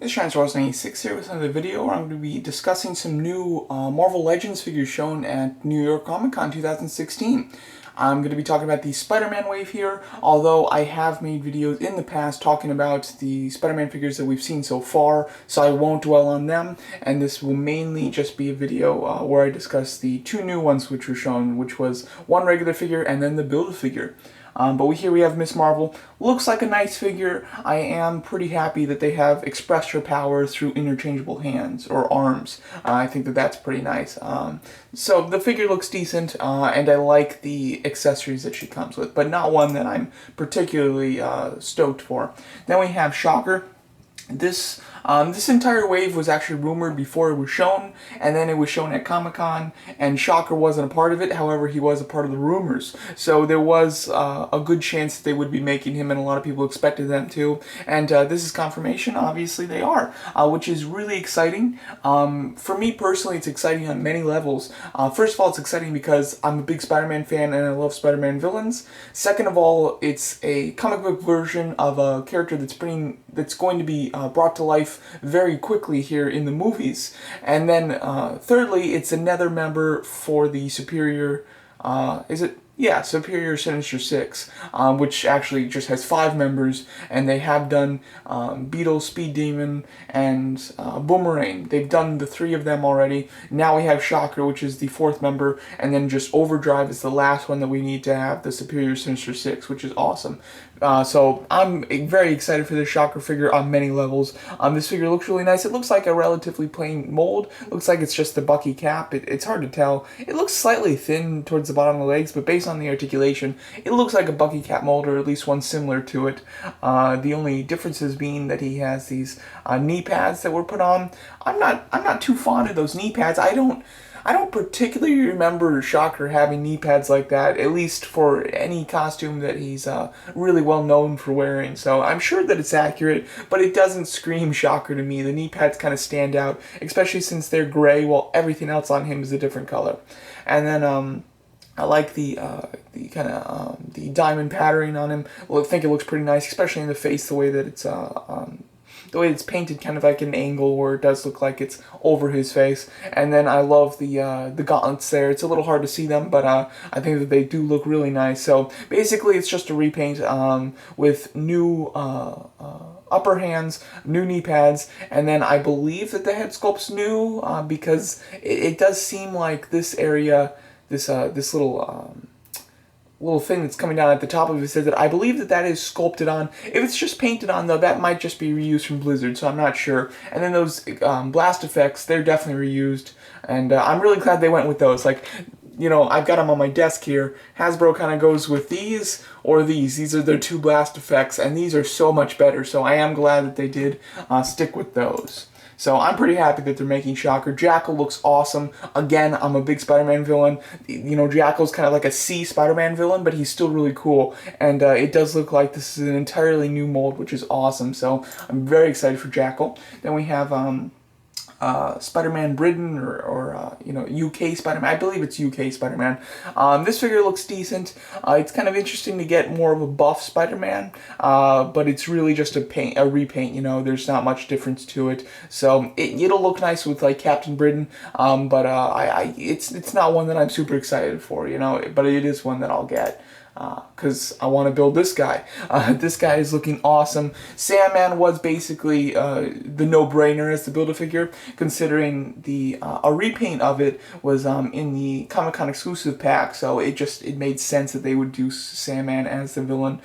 It's NYCC2016 here with another video where I'm going to be discussing some new Marvel Legends figures shown at New York Comic Con 2016. I'm going to be talking about the Spider-Man wave here, although I have made videos in the past talking about the Spider-Man figures that we've seen so far, so I won't dwell on them, and this will mainly just be a video where I discuss the two new ones which were shown, which was one regular figure and then the Build-A-Figure. But here we have Miss Marvel. Looks like a nice figure. I am pretty happy that they have expressed her power through interchangeable hands or arms. I think that that's pretty nice. So the figure looks decent, and I like the accessories that she comes with, but not one that I'm particularly stoked for. Then we have Shocker. This entire wave was actually rumored before it was shown, and then it was shown at Comic-Con, and Shocker wasn't a part of it. However, he was a part of the rumors. So there was a good chance that they would be making him, and a lot of people expected them to. And this is confirmation. Obviously, they are, which is really exciting. For me personally, it's exciting on many levels. First of all, it's exciting because I'm a big Spider-Man fan, and I love Spider-Man villains. Second of all, it's a comic book version of a character that's going to be brought to life very quickly here in the movies. And then thirdly, it's another member for the Superior, Superior Sinister Six, which actually just has 5 members, and they have done Beetle, Speed Demon, and Boomerang. They've done the 3 of them already. Now we have Shocker, which is the 4th member, and then just Overdrive is the last one that we need to have, the Superior Sinister Six, which is awesome. So I'm very excited for this Shocker figure on many levels. This figure looks really nice. It looks like a relatively plain mold. Looks like it's just the Bucky cap. It's hard to tell. It looks slightly thin towards the bottom of the legs, but based on the articulation, it looks like a Bucky cap mold, or at least one similar to it. The only differences being that he has these knee pads that were put on. I'm not too fond of those knee pads. I don't particularly remember Shocker having knee pads like that, at least for any costume that he's really well known for wearing. So I'm sure that it's accurate, but it doesn't scream Shocker to me. The knee pads kind of stand out, especially since they're gray while everything else on him is a different color. And then I like the kind of the diamond patterning on him. Well, I think it looks pretty nice, especially in the face, the way that it's painted kind of like an angle where it does look like it's over his face. And then I love the gauntlets there. It's a little hard to see them, but I think that they do look really nice. So basically it's just a repaint with new upper hands, new knee pads, and then I believe that the head sculpt's new because it does seem like this area, this little thing that's coming down at the top of it says that I believe that is sculpted on. If it's just painted on, though, that might just be reused from Blizzard, so I'm not sure. And then those blast effects, they're definitely reused, and I'm really glad they went with those. Like, you know, I've got them on my desk here. Hasbro kind of goes with these or these. These are their 2 blast effects, and these are so much better, so I am glad that they did stick with those. So I'm pretty happy that they're making Shocker. Jackal looks awesome. Again, I'm a big Spider-Man villain. You know, Jackal's kind of like a C Spider-Man villain, but he's still really cool. And it does look like this is an entirely new mold, which is awesome. So I'm very excited for Jackal. Then we have Spider-Man Britain or UK Spider-Man. I believe it's UK Spider-Man. This figure looks decent. It's kind of interesting to get more of a buff Spider-Man, but it's really just a repaint. You know, there's not much difference to it. So it'll look nice with like Captain Britain, but it's not one that I'm super excited for. You know, but it is one that I'll get. Because I want to build this guy. This guy is looking awesome. Sandman was basically the no-brainer as the Build-A-Figure, considering a repaint of it was in the Comic-Con exclusive pack, so it made sense that they would do Sandman as the villain,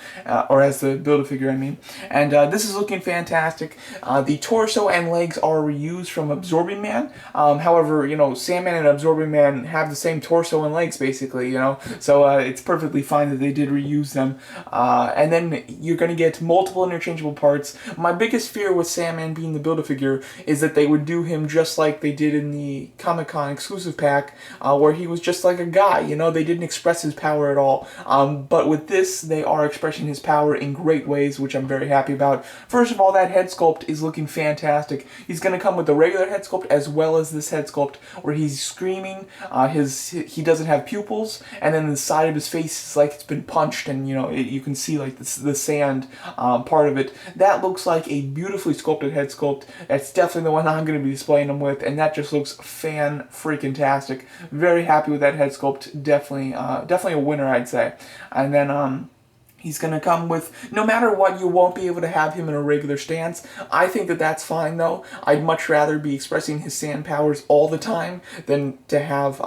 or as the Build-A-Figure, I mean. And this is looking fantastic. The torso and legs are reused from Absorbing Man. However, you know, Sandman and Absorbing Man have the same torso and legs, basically, you know, so it's perfectly fine that they did reuse them. And then you're going to get multiple interchangeable parts. My biggest fear with Sandman being the Build-A-Figure is that they would do him just like they did in the Comic-Con exclusive pack, where he was just like a guy, you know, they didn't express his power at all. But with this, they are expressing his power in great ways, which I'm very happy about. First of all, that head sculpt is looking fantastic. He's going to come with the regular head sculpt as well as this head sculpt, where he's screaming. He doesn't have pupils, and then the side of his face is like it's been punched, and you know you can see like the sand part of it. That looks like a beautifully sculpted head sculpt. That's definitely the one I'm going to be displaying them with, and that just looks fan-freaking-tastic. Very happy with that head sculpt. Definitely, definitely a winner, I'd say. And then he's going to come with, no matter what, you won't be able to have him in a regular stance. I think that that's fine, though. I'd much rather be expressing his sand powers all the time than to have,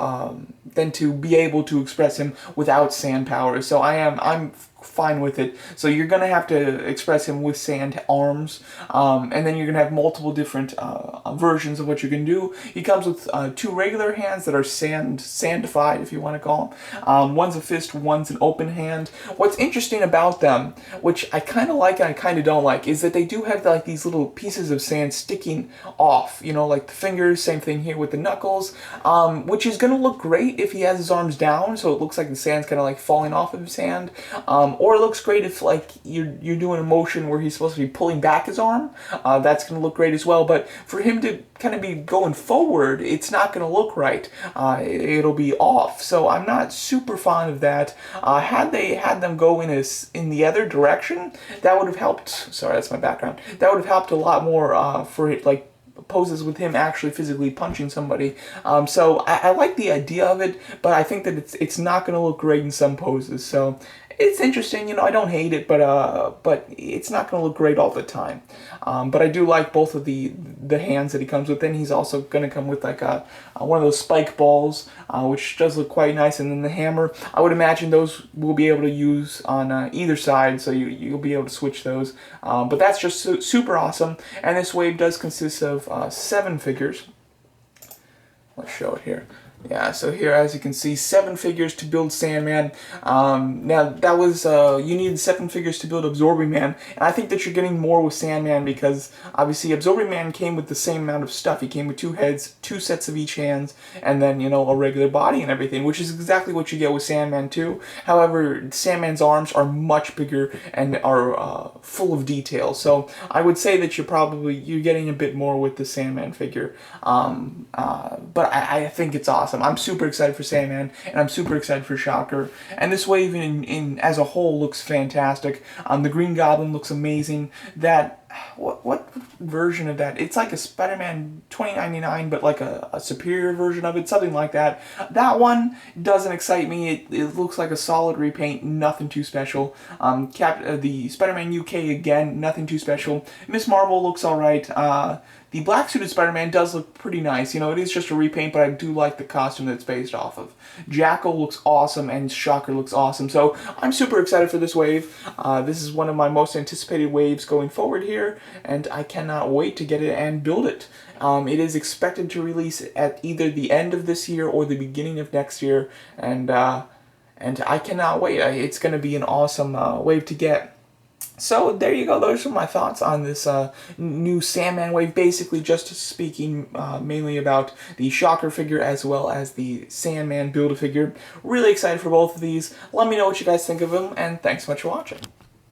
than to be able to express him without sand powers. So I'm fine with it. So you're going to have to express him with sand arms, and then you're going to have multiple different versions of what you can do. He comes with 2 regular hands that are sandified, if you want to call them. One's a fist, one's an open hand. What's interesting about them, which I kind of like and I kind of don't like, is that they do have like these little pieces of sand sticking off, you know, like the fingers. Same thing here with the knuckles, which is going to look great if he has his arms down, so it looks like the sand's kind of like falling off of his hand. Or it looks great if like you're doing a motion where he's supposed to be pulling back his arm. That's going to look great as well. But for him to kind of be going forward, it's not going to look right. It'll be off. So I'm not super fond of that. Had they had them go in the other direction, that would have helped. Sorry, that's my background. That would have helped a lot more for it, like poses with him actually physically punching somebody. So I like the idea of it, but I think that it's not going to look great in some poses. So it's interesting, you know, I don't hate it, but it's not going to look great all the time. But I do like both of the hands that he comes with. Then he's also going to come with like one of those spike balls, which does look quite nice, and then the hammer. I would imagine those we'll be able to use on either side, so you'll be able to switch those. But that's just super awesome, and this wave does consist of 7 figures. Let's show it here. Yeah, so here, as you can see, 7 figures to build Sandman. Now, that was, you needed 7 figures to build Absorbing Man, and I think that you're getting more with Sandman because, obviously, Absorbing Man came with the same amount of stuff. He came with 2 heads, 2 sets of each hands, and then, you know, a regular body and everything, which is exactly what you get with Sandman too. However, Sandman's arms are much bigger and are full of detail, so I would say that you're getting a bit more with the Sandman figure. But I think it's awesome. I'm super excited for Sandman, and I'm super excited for Shocker. And this wave in as a whole looks fantastic. The Green Goblin looks amazing. That what version of that? It's like a Spiderman 2099, but like a superior version of it, something like that. That one doesn't excite me. It looks like a solid repaint, nothing too special. The Spider-Man UK again, nothing too special. Miss Marvel looks alright. The black suited Spider-Man does look pretty nice. You know, it is just a repaint, but I do like the costume that it's based off of. Jackal looks awesome, and Shocker looks awesome. So I'm super excited for this wave. This is one of my most anticipated waves going forward here, and I cannot wait to get it and build it. It is expected to release at either the end of this year or the beginning of next year, and I cannot wait. It's going to be an awesome wave to get. So there you go. Those are my thoughts on this new Sandman wave. Basically just speaking mainly about the Shocker figure as well as the Sandman Build-A-Figure. Really excited for both of these. Let me know what you guys think of them, and thanks so much for watching.